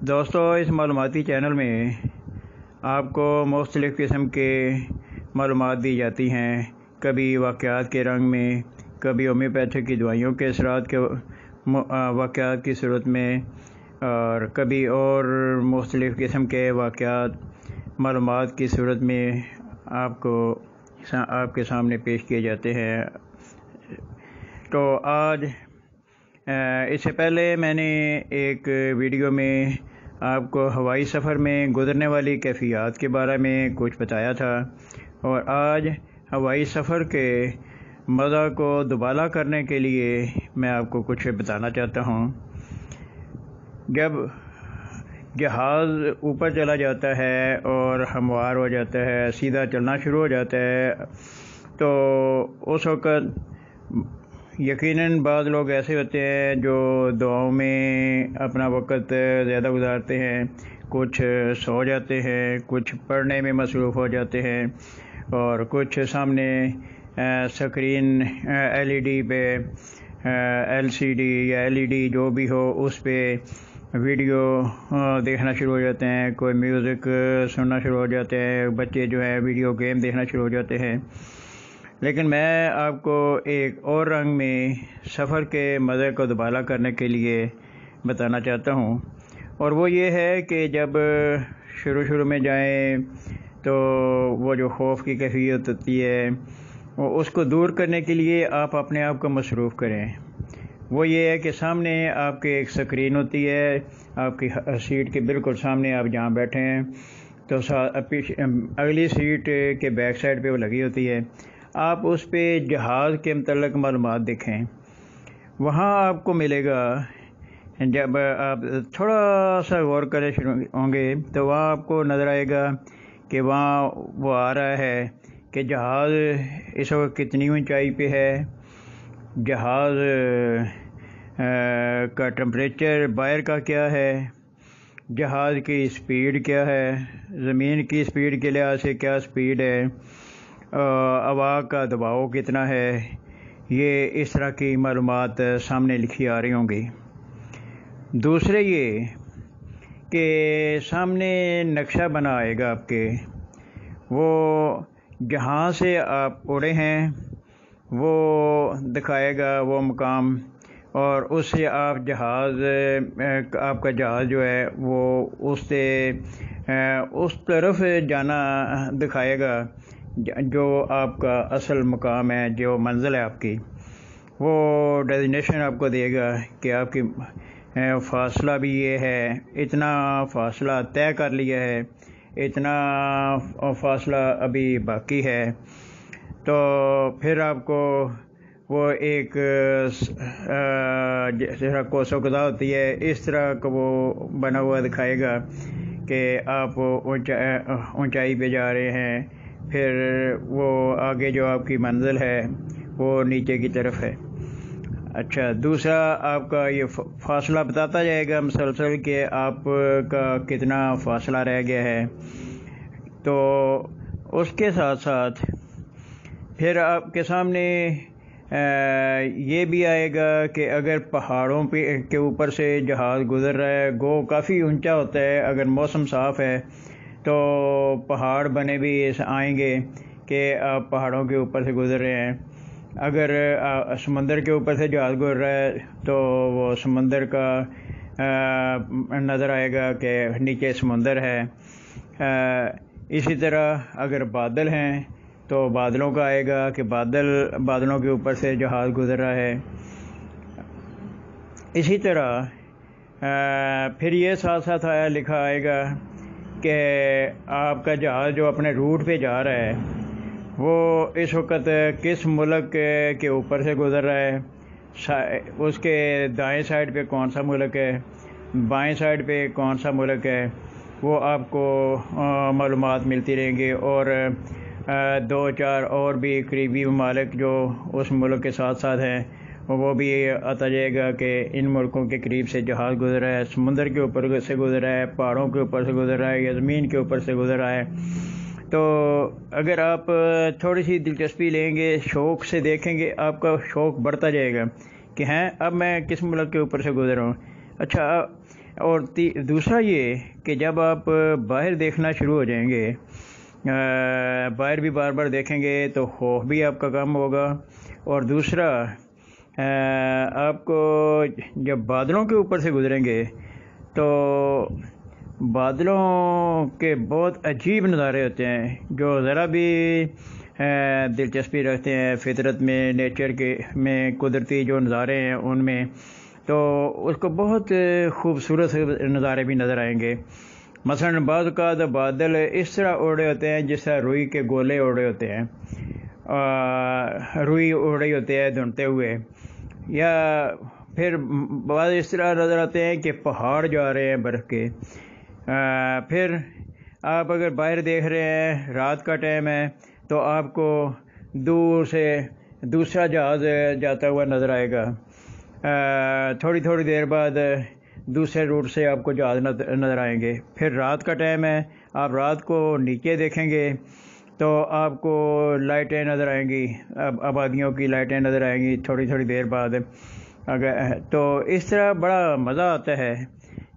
دوستو، اس معلوماتی چینل میں آپ کو مختلف قسم کے معلومات دی جاتی ہیں، کبھی واقعات کے رنگ میں، کبھی ہومیوپیتھک کی دوائیوں کے اثرات کے واقعات کی صورت میں، اور کبھی اور مختلف قسم کے واقعات معلومات کی صورت میں آپ کے سامنے پیش کیے جاتے ہیں۔ تو آج اس سے پہلے میں نے ایک ویڈیو میں آپ کو ہوائی سفر میں گزرنے والی کیفیات کے بارے میں کچھ بتایا تھا، اور آج ہوائی سفر کے مزہ کو دوبالا کرنے کے لیے میں آپ کو کچھ بتانا چاہتا ہوں۔ جب جہاز اوپر چلا جاتا ہے اور ہموار ہو جاتا ہے، سیدھا چلنا شروع ہو جاتا ہے، تو اس وقت یقیناً بعض لوگ ایسے ہوتے ہیں جو دعاؤں میں اپنا وقت زیادہ گزارتے ہیں، کچھ سو جاتے ہیں، کچھ پڑھنے میں مصروف ہو جاتے ہیں، اور کچھ سامنے سکرین LED پہ LCD یا LED جو بھی ہو اس پہ ویڈیو دیکھنا شروع ہو جاتے ہیں، کوئی میوزک سننا شروع ہو جاتے ہیں، بچے جو ہیں ویڈیو گیم دیکھنا شروع ہو جاتے ہیں۔ لیکن میں آپ کو ایک اور رنگ میں سفر کے مزے کو دوبالا کرنے کے لیے بتانا چاہتا ہوں، اور وہ یہ ہے کہ جب شروع میں جائیں تو وہ جو خوف کی کیفیت ہوتی ہے وہ اس کو دور کرنے کے لیے آپ اپنے آپ کو مصروف کریں۔ وہ یہ ہے کہ سامنے آپ کے ایک سکرین ہوتی ہے، آپ کی سیٹ کے بالکل سامنے آپ جہاں بیٹھے ہیں تو اگلی سیٹ کے بیک سائڈ پہ وہ لگی ہوتی ہے، آپ اس پہ جہاز کے متعلق معلومات دیکھیں۔ وہاں آپ کو ملے گا، جب آپ تھوڑا سا غور کریں شروع ہوں گے تو وہاں آپ کو نظر آئے گا کہ وہاں وہ آ رہا ہے کہ جہاز اس وقت کتنی اونچائی پہ ہے، جہاز کا ٹمپریچر باہر کا کیا ہے، جہاز کی سپیڈ کیا ہے، زمین کی سپیڈ کے لحاظ سے کیا سپیڈ ہے، ہوا کا دباؤ کتنا ہے، یہ اس طرح کی معلومات سامنے لکھی آ رہی ہوں گی۔ دوسرے یہ کہ سامنے نقشہ بنا آئے گا آپ کے، وہ جہاں سے آپ اڑے ہیں وہ دکھائے گا وہ مقام، اور اس سے آپ کا جہاز جو ہے وہ اس طرف جانا دکھائے گا جو آپ کا اصل مقام ہے، جو منزل ہے آپ کی، وہ ڈیزنیشن آپ کو دے گا کہ آپ کی فاصلہ بھی یہ ہے، اتنا فاصلہ طے کر لیا ہے، اتنا فاصلہ ابھی باقی ہے۔ تو پھر آپ کو وہ ایک جس طرح کوس و قزح ہوتی ہے اس طرح کا وہ بنا ہوا دکھائے گا کہ آپ اونچائی پہ جا رہے ہیں، پھر وہ آگے جو آپ کی منزل ہے وہ نیچے کی طرف ہے۔ اچھا، دوسرا آپ کا یہ فاصلہ بتاتا جائے گا مسلسل کہ آپ کا کتنا فاصلہ رہ گیا ہے۔ تو اس کے ساتھ ساتھ پھر آپ کے سامنے یہ بھی آئے گا کہ اگر پہاڑوں کے اوپر سے جہاز گزر رہا ہے، گو کافی اونچا ہوتا ہے، اگر موسم صاف ہے تو پہاڑ بنے بھی آئیں گے کہ آپ پہاڑوں کے اوپر سے گزر رہے ہیں۔ اگر سمندر کے اوپر سے جہاز گزر رہا ہے تو وہ سمندر کا نظر آئے گا کہ نیچے سمندر ہے۔ اسی طرح اگر بادل ہیں تو بادلوں کا آئے گا کہ بادلوں کے اوپر سے جہاز گزر رہا ہے۔ اسی طرح پھر یہ ساتھ ساتھ لکھا آئے گا کہ آپ کا جہاز جو اپنے روٹ پہ جا رہا ہے وہ اس وقت کس ملک کے اوپر سے گزر رہا ہے، اس کے دائیں سائڈ پہ کون سا ملک ہے، بائیں سائڈ پہ کون سا ملک ہے، وہ آپ کو معلومات ملتی رہیں گی، اور 2-4 اور بھی قریبی ممالک جو اس ملک کے ساتھ ساتھ ہیں وہ بھی آتا جائے گا کہ ان ملکوں کے قریب سے جہاز گزر رہا ہے، سمندر کے اوپر سے گزر رہا ہے، پہاڑوں کے اوپر سے گزر رہا ہے یا زمین کے اوپر سے گزر رہا ہے۔ تو اگر آپ تھوڑی سی دلچسپی لیں گے، شوق سے دیکھیں گے، آپ کا شوق بڑھتا جائے گا کہ اب میں کس ملک کے اوپر سے گزر رہا ہوں۔ اچھا، اور دوسرا یہ کہ جب آپ باہر دیکھنا شروع ہو جائیں گے، باہر بھی بار بار دیکھیں گے تو خوف بھی آپ کا کم ہوگا، اور دوسرا آپ کو جب بادلوں کے اوپر سے گزریں گے تو بادلوں کے بہت عجیب نظارے ہوتے ہیں جو ذرا بھی دلچسپی رکھتے ہیں فطرت میں، نیچر کے میں، قدرتی جو نظارے ہیں ان میں، تو اس کو بہت خوبصورت نظارے بھی نظر آئیں گے۔ مثلا بعض اوقات بادل اس طرح اڑے ہوتے ہیں جس طرح روئی کے گولے اڑے ہوتے ہیں، روئی اڑے ہوتے ہیں دھنتے ہوئے، یا پھر بعض اس طرح نظر آتے ہیں کہ پہاڑ جا رہے ہیں برف کے۔ پھر آپ اگر باہر دیکھ رہے ہیں، رات کا ٹائم ہے، تو آپ کو دور سے دوسرا جہاز جاتا ہوا نظر آئے گا، تھوڑی تھوڑی دیر بعد دوسرے روٹ سے آپ کو جہاز نظر آئیں گے۔ پھر رات کا ٹائم ہے، آپ رات کو نیچے دیکھیں گے تو آپ کو لائٹیں نظر آئیں گی، آبادیوں کی لائٹیں نظر آئیں گی تھوڑی تھوڑی دیر بعد۔ تو اس طرح بڑا مزہ آتا ہے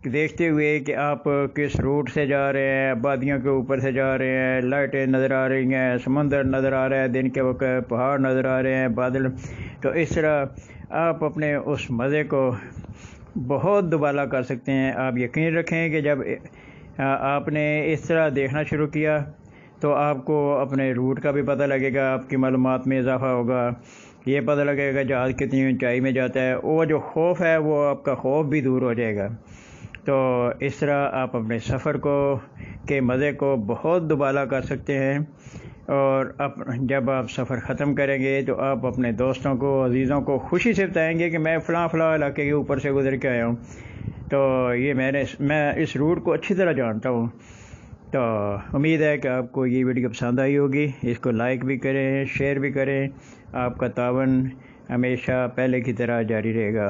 کہ دیکھتے ہوئے کہ آپ کس روٹ سے جا رہے ہیں، آبادیوں کے اوپر سے جا رہے ہیں، لائٹیں نظر آ رہی ہیں، سمندر نظر آ رہا ہے دن کے وقت، پہاڑ نظر آ رہے ہیں، بادل۔ تو اس طرح آپ اپنے اس مزے کو بہت دوبالا کر سکتے ہیں۔ آپ یقین رکھیں کہ جب آپ نے اس طرح دیکھنا شروع کیا تو آپ کو اپنے روٹ کا بھی پتہ لگے گا، آپ کی معلومات میں اضافہ ہوگا، یہ پتہ لگے گا جہاز کتنی اونچائی میں جاتا ہے، وہ جو خوف ہے وہ آپ کا خوف بھی دور ہو جائے گا۔ تو اس طرح آپ اپنے سفر کے مزے کو بہت دوبالا کر سکتے ہیں، اور جب آپ سفر ختم کریں گے تو آپ اپنے دوستوں کو، عزیزوں کو خوشی سے بتائیں گے کہ میں فلاں علاقے کے اوپر سے گزر کے آیا ہوں، تو یہ میں اس روٹ کو اچھی طرح جانتا ہوں۔ تو امید ہے کہ آپ کو یہ ویڈیو پسند آئی ہوگی، اس کو لائک بھی کریں، شیئر بھی کریں، آپ کا تعاون ہمیشہ پہلے کی طرح جاری رہے گا۔